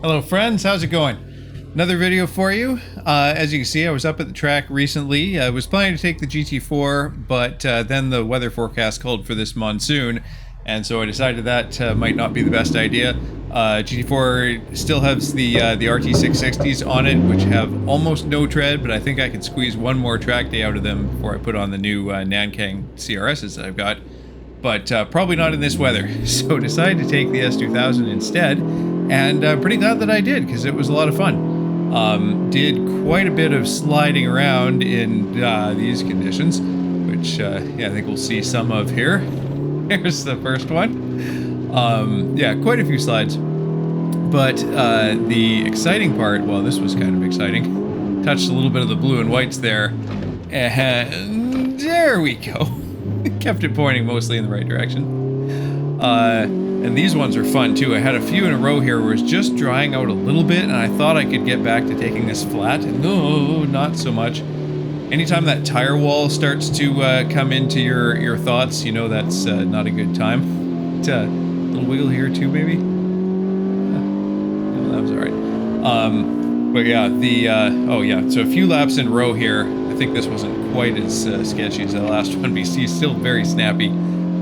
Hello friends, how's it going? Another video for you. As you can see, I was up at the track recently. I was planning to take the GT4, but then the weather forecast called for this monsoon, and so I decided that might not be the best idea. GT4 still has the RT660s on it, which have almost no tread, but I think I can squeeze one more track day out of them before I put on the new Nankang CRSs that I've got. But probably not in this weather, so decided to take the S2000 instead, and pretty glad that I did, because it was a lot of fun. Did quite a bit of sliding around in these conditions, which yeah, I think we'll see some of here. Here's the first one. Yeah, quite a few slides. But the exciting part, well, this was kind of exciting. Touched a little bit of the blue and whites there, and there we go. Kept it pointing mostly in the right direction. And these ones are fun too. I had a few in a row here where it was just drying out a little bit, and I thought I could get back to taking this flat. No, not so much. Anytime that tire wall starts to come into your thoughts, you know that's not a good time. A little wiggle here too, maybe. No, that was all right. But yeah, oh yeah. So a few laps in a row here. I think this wasn't quite as sketchy as the last one, but he's still very snappy.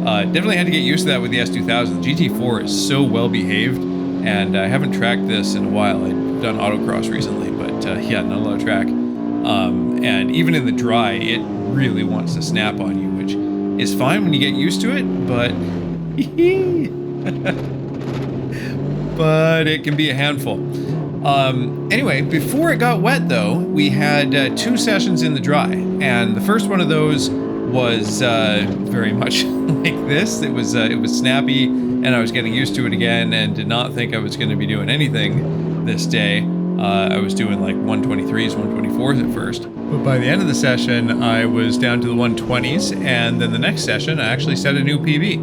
Definitely had to get used to that with the S2000. GT4 is so well behaved, and I haven't tracked this in a while. I've done autocross recently, but yeah, not a lot of track. And even in the dry, it really wants to snap on you, which is fine when you get used to it, but but it can be a handful. Anyway, before it got wet though, we had 2 sessions in the dry, and the first one of those was very much like this. It was snappy, and I was getting used to it again, and did not think I was going to be doing anything this day. I was doing like 123s, 124s at first, but by the end of the session, I was down to the 120s, and then the next session, I actually set a new PB.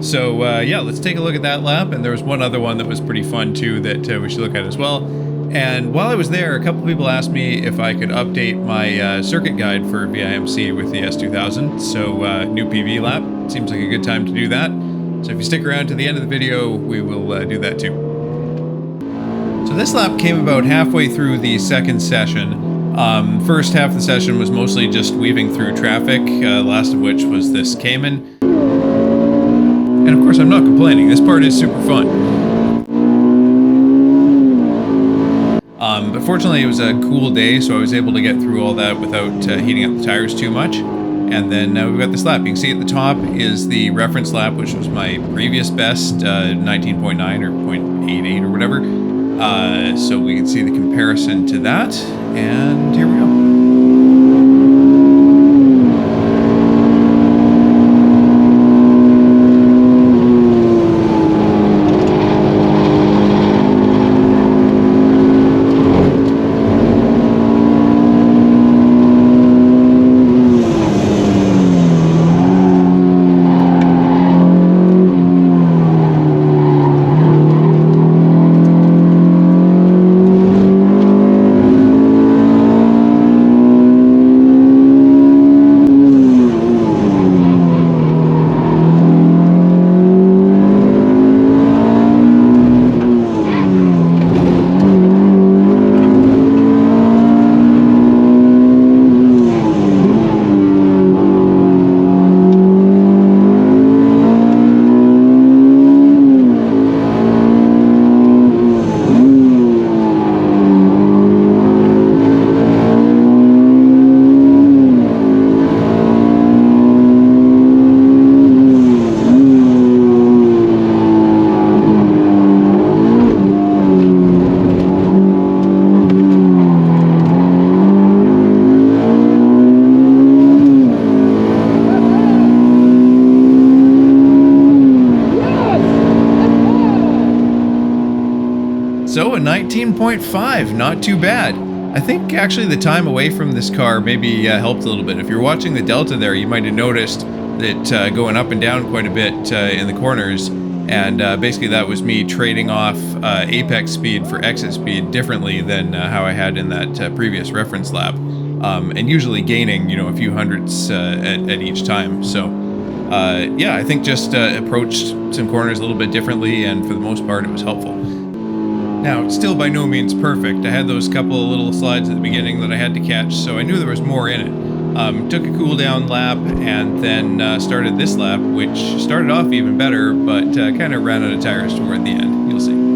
So yeah, let's take a look at that lap, and there was one other one that was pretty fun too that we should look at as well. And while I was there, a couple people asked me if I could update my circuit guide for VIMC with the S2000, so new PB lap, seems like a good time to do that. So if you stick around to the end of the video, we will do that too. So this lap came about halfway through the second session. First half of the session was mostly just weaving through traffic, last of which was this Cayman. And of course I'm not complaining, this part is super fun. But fortunately it was a cool day, so I was able to get through all that without heating up the tires too much. And then we've got this lap. You can see at the top is the reference lap, which was my previous best, 19.9 or 0.88 or whatever. So we can see the comparison to that, and here we go. So a 19.5, not too bad. I think actually the time away from this car maybe helped a little bit. If you're watching the Delta there, you might have noticed that going up and down quite a bit in the corners, and basically that was me trading off apex speed for exit speed differently than how I had in that previous reference lap, and usually gaining, you know, a few hundredths at each time. So yeah, I think just approached some corners a little bit differently, and for the most part it was helpful. Now, still by no means perfect. I had those couple of little slides at the beginning that I had to catch, so I knew there was more in it. Took a cool down lap and then started this lap, which started off even better, but kind of ran out of tires toward the end. You'll see.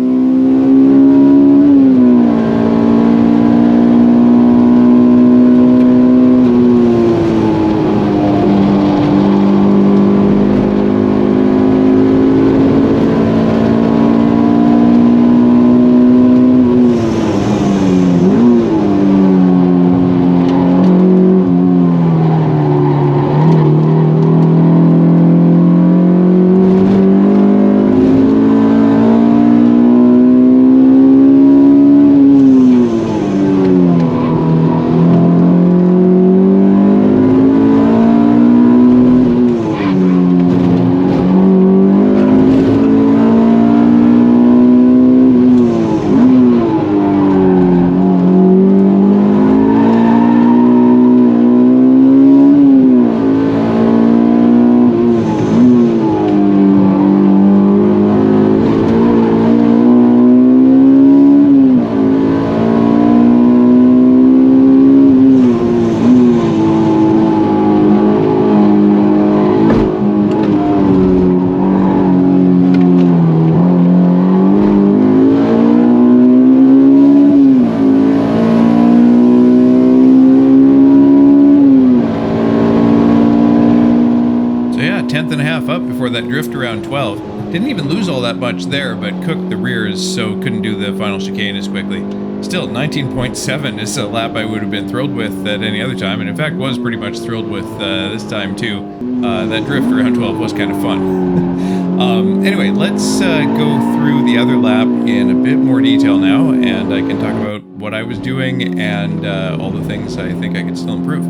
Tenth and a half up before that drift around 12. Didn't even lose all that much there, but cooked the rears, so couldn't do the final chicane as quickly. Still, 19.7 is a lap I would have been thrilled with at any other time, and in fact was pretty much thrilled with this time too. That drift around 12 was kind of fun. Anyway, let's go through the other lap in a bit more detail now, and I can talk about what I was doing and all the things I think I could still improve.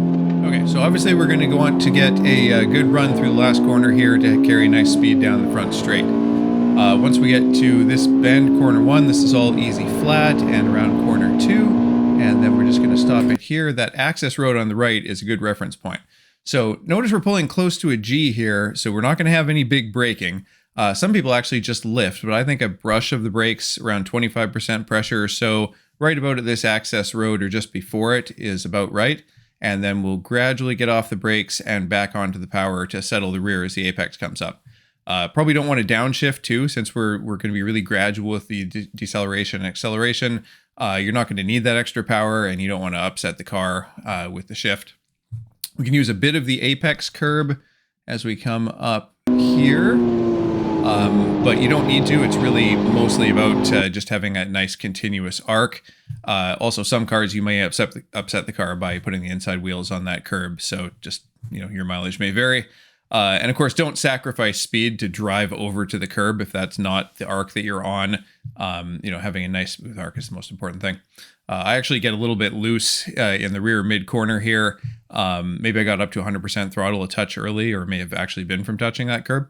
Okay, so obviously we're going to go on to get a good run through the last corner here to carry nice speed down the front straight. Once we get to this bend, corner 1, this is all easy flat, and around corner 2, and then we're just going to stop it here. That access road on the right is a good reference point. So notice we're pulling close to a G here, so we're not going to have any big braking. Some people actually just lift, but I think a brush of the brakes around 25% pressure or so right about at this access road or just before it is about right. And then we'll gradually get off the brakes and back onto the power to settle the rear as the apex comes up. Probably don't want to downshift too, since we're going to be really gradual with the deceleration and acceleration. You're not going to need that extra power, and you don't want to upset the car with the shift. We can use a bit of the apex curb as we come up here, but you don't need to. It's really mostly about just having a nice continuous arc. Also, some cars you may upset the car by putting the inside wheels on that curb, so just, your mileage may vary. And of course, don't sacrifice speed to drive over to the curb if that's not the arc that you're on. Having a nice smooth arc is the most important thing. I actually get a little bit loose in the rear mid corner here. Maybe I got up to 100% throttle a touch early, or may have actually been from touching that curb.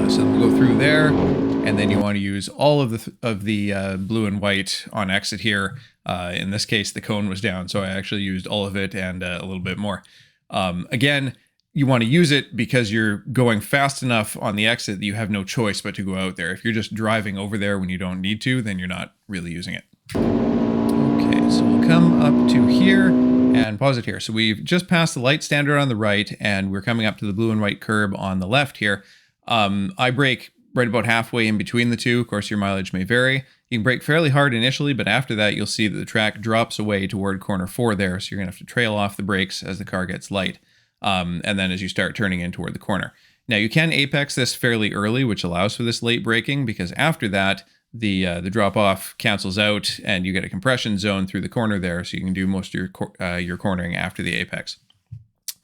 So we'll go through there, and then you want to use all of the blue and white on exit here. In this case, the cone was down, so I actually used all of it and a little bit more. Again, you want to use it because you're going fast enough on the exit that you have no choice but to go out there. If you're just driving over there when you don't need to, then you're not really using it. Okay, so we'll come up to here and pause it here. So we've just passed the light standard on the right, and we're coming up to the blue and white curb on the left here. I brake right about halfway in between the two. Of course, your mileage may vary. You can brake fairly hard initially, but after that, you'll see that the track drops away toward corner 4 there. So you're going to have to trail off the brakes as the car gets light. And then as you start turning in toward the corner. Now, you can apex this fairly early, which allows for this late braking, because after that, the drop-off cancels out, and you get a compression zone through the corner there, so you can do most of your cornering after the apex.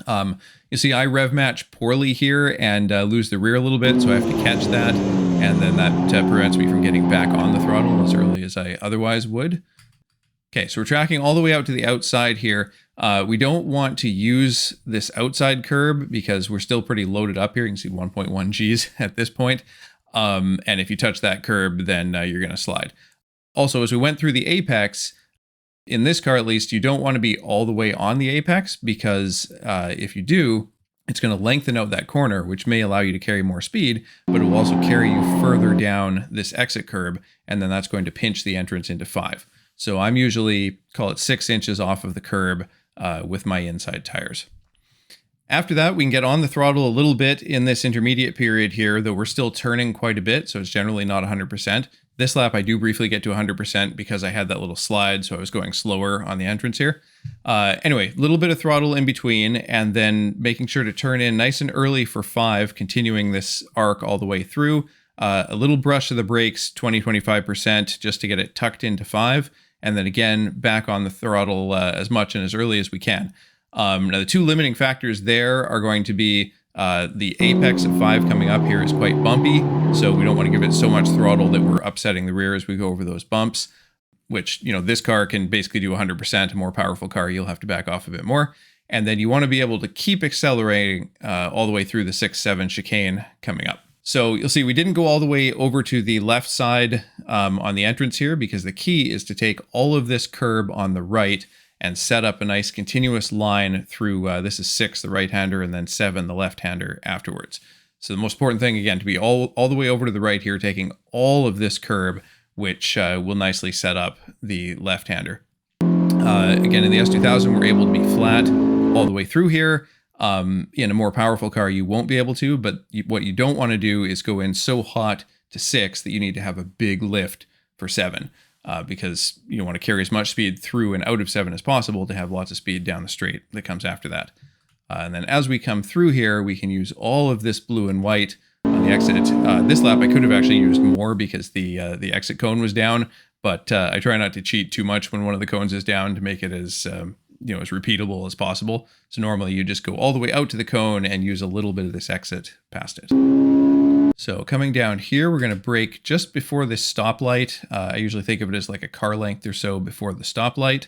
You see I rev match poorly here and lose the rear a little bit, so I have to catch that, and then that prevents me from getting back on the throttle as early as I otherwise would. Okay, so we're tracking all the way out to the outside here. We don't want to use this outside curb because we're still pretty loaded up here. You can see 1.1 Gs at this point. And if you touch that curb, then you're going to slide. Also, as we went through the apex, in this car at least, you don't want to be all the way on the apex, because if you do, it's going to lengthen out that corner, which may allow you to carry more speed, but it will also carry you further down this exit curb, and then that's going to pinch the entrance into 5. So I'm usually, call it 6 inches off of the curb with my inside tires. After that, we can get on the throttle a little bit in this intermediate period here, though we're still turning quite a bit, so it's generally not 100%. This lap, I do briefly get to 100% because I had that little slide, so I was going slower on the entrance here. Anyway, a little bit of throttle in between, and then making sure to turn in nice and early for 5, continuing this arc all the way through. A little brush of the brakes, 20-25%, just to get it tucked into 5, and then again, back on the throttle as much and as early as we can. Now, the two limiting factors there are going to be the apex of 5 coming up here is quite bumpy, so we don't want to give it so much throttle that we're upsetting the rear as we go over those bumps, which, you know, this car can basically do 100%. A more powerful car, you'll have to back off a bit more. And then you want to be able to keep accelerating all the way through the 6-7 chicane coming up. So you'll see we didn't go all the way over to the left side on the entrance here, because the key is to take all of this curb on the right and set up a nice continuous line through, this is 6, the right-hander, and then 7, the left-hander afterwards. So the most important thing, again, to be all the way over to the right here, taking all of this curb, which will nicely set up the left-hander. Again, in the S2000, we're able to be flat all the way through here. In a more powerful car, you won't be able to, but what you don't want to do is go in so hot to 6 that you need to have a big lift for 7. Because you want to carry as much speed through and out of 7 as possible to have lots of speed down the straight that comes after that. And then as we come through here, we can use all of this blue and white on the exit. This lap I could have actually used more because the exit cone was down, but I try not to cheat too much when one of the cones is down to make it as as repeatable as possible. So normally you just go all the way out to the cone and use a little bit of this exit past it. So coming down here, we're going to brake just before this stoplight. I usually think of it as like a car length or so before the stoplight.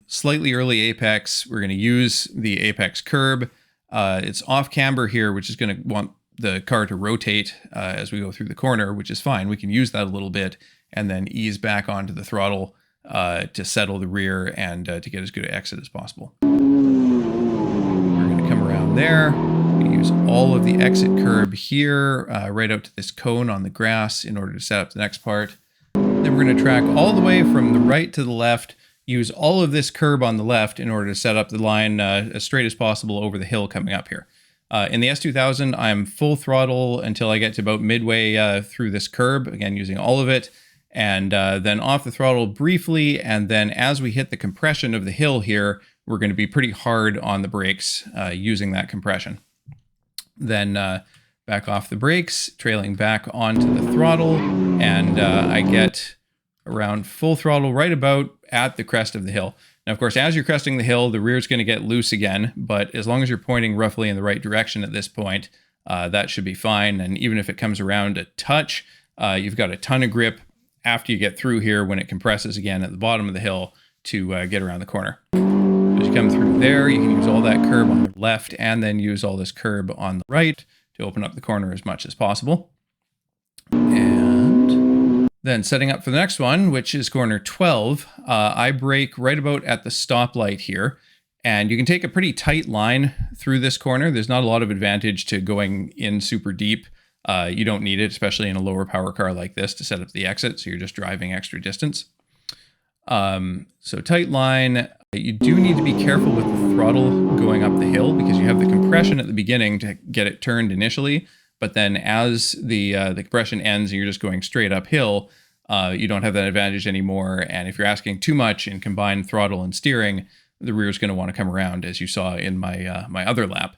Slightly early apex, we're going to use the apex curb. It's off camber here, which is going to want the car to rotate as we go through the corner, which is fine. We can use that a little bit and then ease back onto the throttle to settle the rear and to get as good an exit as possible. We're going to come around there. Use all of the exit curb here right out to this cone on the grass in order to set up the next part. Then we're going to track all the way from the right to the left, use all of this curb on the left in order to set up the line as straight as possible over the hill coming up here. In the S2000, I'm full throttle until I get to about midway through this curb, again using all of it, and then off the throttle briefly, and then as we hit the compression of the hill here, we're going to be pretty hard on the brakes using that compression. Then back off the brakes, trailing back onto the throttle, and I get around full throttle right about at the crest of the hill. Now, of course, as you're cresting the hill, the rear is going to get loose again, but as long as you're pointing roughly in the right direction at this point, that should be fine. And even if it comes around a touch, you've got a ton of grip after you get through here when it compresses again at the bottom of the hill to get around the corner. As you come through there, you can use all that curb on the left and then use all this curb on the right to open up the corner as much as possible. And then setting up for the next one, which is corner 12, I brake right about at the stoplight here. And you can take a pretty tight line through this corner. There's not a lot of advantage to going in super deep. You don't need it, especially in a lower power car like this, to set up the exit. So you're just driving extra distance. So tight line. You do need to be careful with the throttle going up the hill because you have the compression at the beginning to get it turned initially. But then as the compression ends and you're just going straight uphill, you don't have that advantage anymore. And if you're asking too much in combined throttle and steering, the rear is going to want to come around, as you saw in my my other lap.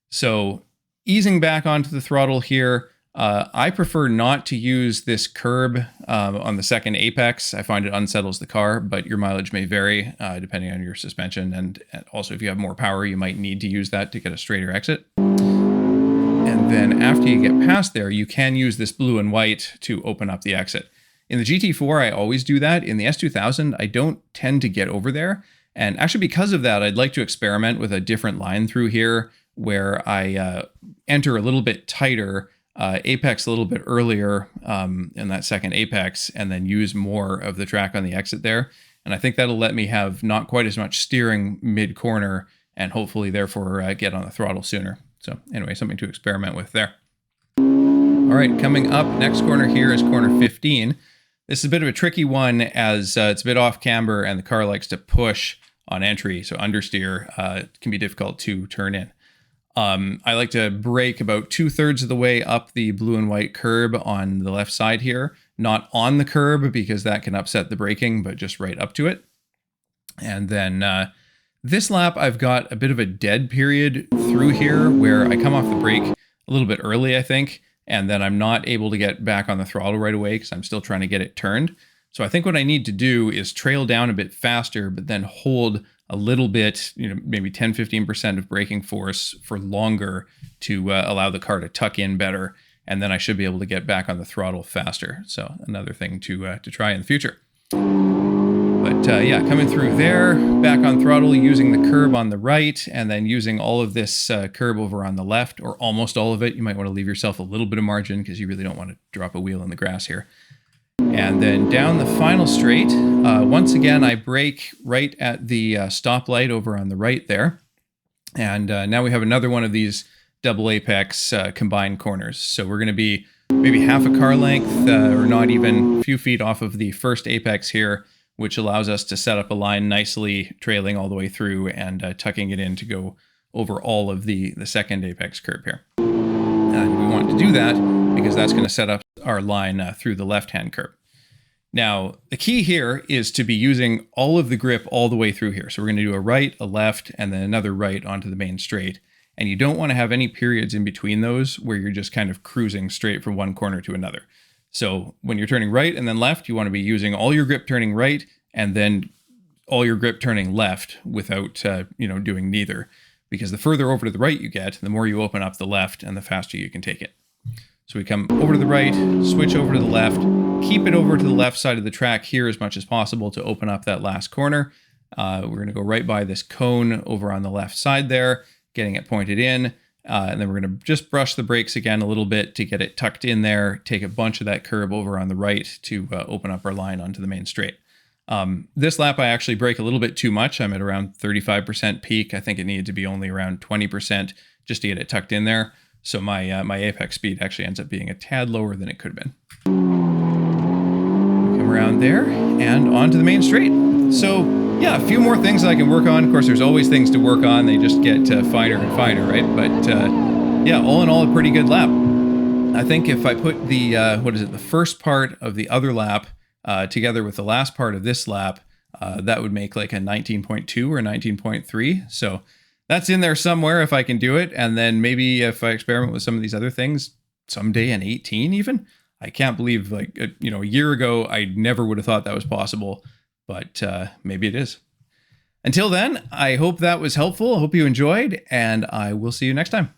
So easing back onto the throttle here, I prefer not to use this curb on the second apex. I find it unsettles the car, but your mileage may vary depending on your suspension. And also, if you have more power, you might need to use that to get a straighter exit. And then after you get past there, you can use this blue and white to open up the exit. In the GT4, I always do that. In the S2000, I don't tend to get over there. And actually, because of that, I'd like to experiment with a different line through here where I enter a little bit tighter, apex a little bit earlier in that second apex, and then use more of the track on the exit there. And I think that'll let me have not quite as much steering mid-corner and hopefully therefore get on the throttle sooner. So anyway, something to experiment with there. All right, coming up, next corner here is corner 15. This is a bit of a tricky one as it's a bit off camber and the car likes to push on entry. So understeer can be difficult to turn in. I like to brake about 2/3 of the way up the blue and white curb on the left side here, not on the curb because that can upset the braking, but just right up to it. And then this lap, I've got a bit of a dead period through here where I come off the brake a little bit early, I think, and then I'm not able to get back on the throttle right away because I'm still trying to get it turned. So I think what I need to do is trail down a bit faster, but then hold a little bit, maybe 10-15% of braking force for longer to allow the car to tuck in better. And then I should be able to get back on the throttle faster. So another thing to try in the future. But yeah, coming through there, back on throttle, using the curb on the right, and then using all of this curb over on the left, or almost all of it. You might want to leave yourself a little bit of margin because you really don't want to drop a wheel in the grass here. And then down the final straight, once again, I brake right at the stoplight over on the right there. And now we have another one of these double apex combined corners. So we're going to be maybe half a car length or not even a few feet off of the first apex here, which allows us to set up a line nicely trailing all the way through and tucking it in to go over all of the second apex curb here. And we want to do that because that's going to set up our line through the left-hand curb. Now, the key here is to be using all of the grip all the way through here. So we're going to do a right, a left, and then another right onto the main straight. And you don't want to have any periods in between those where you're just kind of cruising straight from one corner to another. So when you're turning right and then left, you want to be using all your grip turning right and then all your grip turning left without, doing neither. Because the further over to the right you get, the more you open up the left and the faster you can take it. So we come over to the right, switch over to the left, keep it over to the left side of the track here as much as possible to open up that last corner. We're going to go right by this cone over on the left side there, getting it pointed in. And then we're going to just brush the brakes again a little bit to get it tucked in there, take a bunch of that curb over on the right to open up our line onto the main straight. This lap, I actually brake a little bit too much. I'm at around 35% peak. I think it needed to be only around 20% just to get it tucked in there. So my apex speed actually ends up being a tad lower than it could have been. Come around there and onto the main straight. So yeah, a few more things that I can work on. Of course, there's always things to work on. They just get finer and finer, right? But yeah, all in all, a pretty good lap. I think if I put the, the first part of the other lap together with the last part of this lap, that would make like a 19.2 or 19.3. So that's in there somewhere if I can do it. And then maybe if I experiment with some of these other things, someday an 18 even. I can't believe a year ago, I never would have thought that was possible, but maybe it is. Until then, I hope that was helpful. I hope you enjoyed, and I will see you next time.